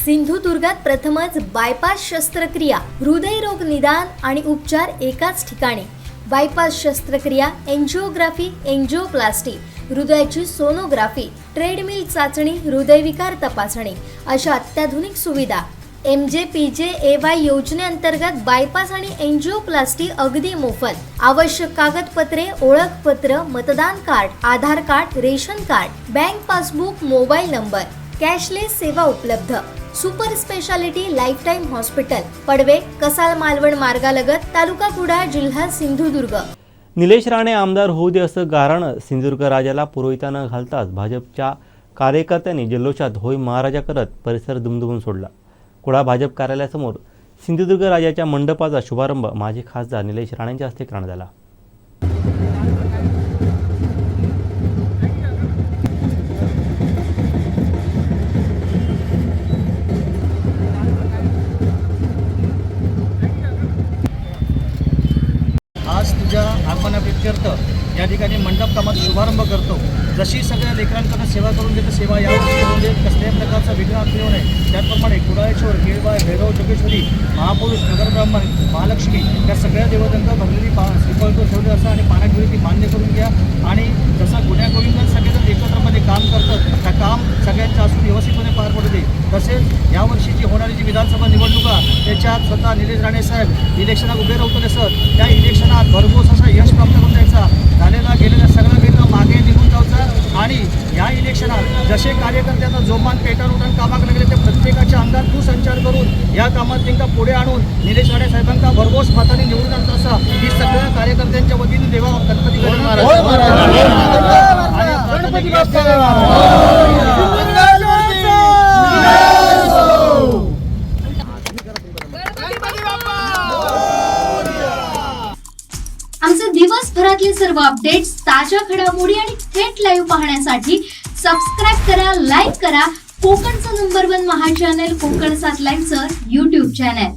सिंधुदुर्गात प्रथमच बायपास शस्त्रक्रिया, हृदयरोग निदान आणि उपचार एकाच ठिकाणी। बायपास शस्त्रक्रिया, एंजिओग्राफी, एंजिओप्लास्टी, हृदयाची सोनोग्राफी, ट्रेडमिल चाचणी, हृदयविकार तपासणी अशा अत्याधुनिक सुविधा। MJPJAY योजनेअंतर्गत बायपास आणि एंजिओप्लास्टी अगदी मोफत। आवश्यक कागदपत्रे, ओळखपत्र, मतदान card, Aadhaar card, ration card, bank passbook, mobile number, cashless सेवा उपलब्ध। Super speciality lifetime hospital, Padve, Kasal Malvan मार्गालगत, तालुका कुडाळ, जिल्हा सिंधुदुर्ग। निलेश राणे आमदार होऊ दे असं गाऱ्हाणं सिंधुदुर्ग राजाला पुरोहिता न घालताच भाजपच्या कार्यकर्त्यांनी जल्लोषात होय महाराजा करत परिसर दुमदुमून सोडला। कुडाळ भाजप कार्यालयासमोर सिंधुदुर्ग राजाच्या मंडपाचा शुभारंभ माजी खासदार निलेश राणेंच्या हस्ते करण्यात आला। आज तुझ्या आगमनाप्रित्यर्थ या ठिकाणी मंडप कामाचा शुभारंभ करतो। जशी सगळ्या लेकरांकडून सेवा करून घेतो, सेवा यावर्षी करून देत, कसल्याही प्रकारचा विघ्न येऊ नये त्याचप्रमाणे कुडाळेश्वर, केळबाई, भैरव, जोगेश्वरी, महापुरुष, नगर ब्राह्मण, महालक्ष्मी या सगळ्या देवतांना भरलेली श्रीफळ ठेवले असं आणि पाण्यात ती मान्य करून घ्या। आणि जसं गुण्यागोविंदात सगळेजण एकत्रपणे काम करतात, त्या काम सगळ्यांचं असून व्यवस्थितपणे पार पडू दे। तसेच यावर्षी जी होणारी जी विधानसभा निवडणुका त्याच्यात स्वतः निलेश राणे साहेब इलेक्शनात उभे राहतो सर, त्या इलेक्शनात भरघोस असा यश प्राप्त करून द्यायचा, गेलेल्या सगळ्या वेळेला मागे निघून जायचा। आणि या इलेक्शनात जसे कार्यकर्त्यांना जोमान पेटार उठून कामाकडे गेले ते प्रत्येकाच्या अंगात तू संचार करून या कामात त्यांना पुढे आणून निलेश राणे साहेबांना भरघोस मताने निवडून आणत असा ही सगळ्या कार्यकर्त्यांच्या वतीने देवा गणपती आमचे दिवसभरातले सर्व अपडेट्स, ताज्या घडामोडी आणि थेट लाईव्ह पाहण्यासाठी सबस्क्राईब करा, लाईक करा कोकणचं नंबर 1 महा चॅनल कोकण 7 लाईनचं YouTube चॅनल।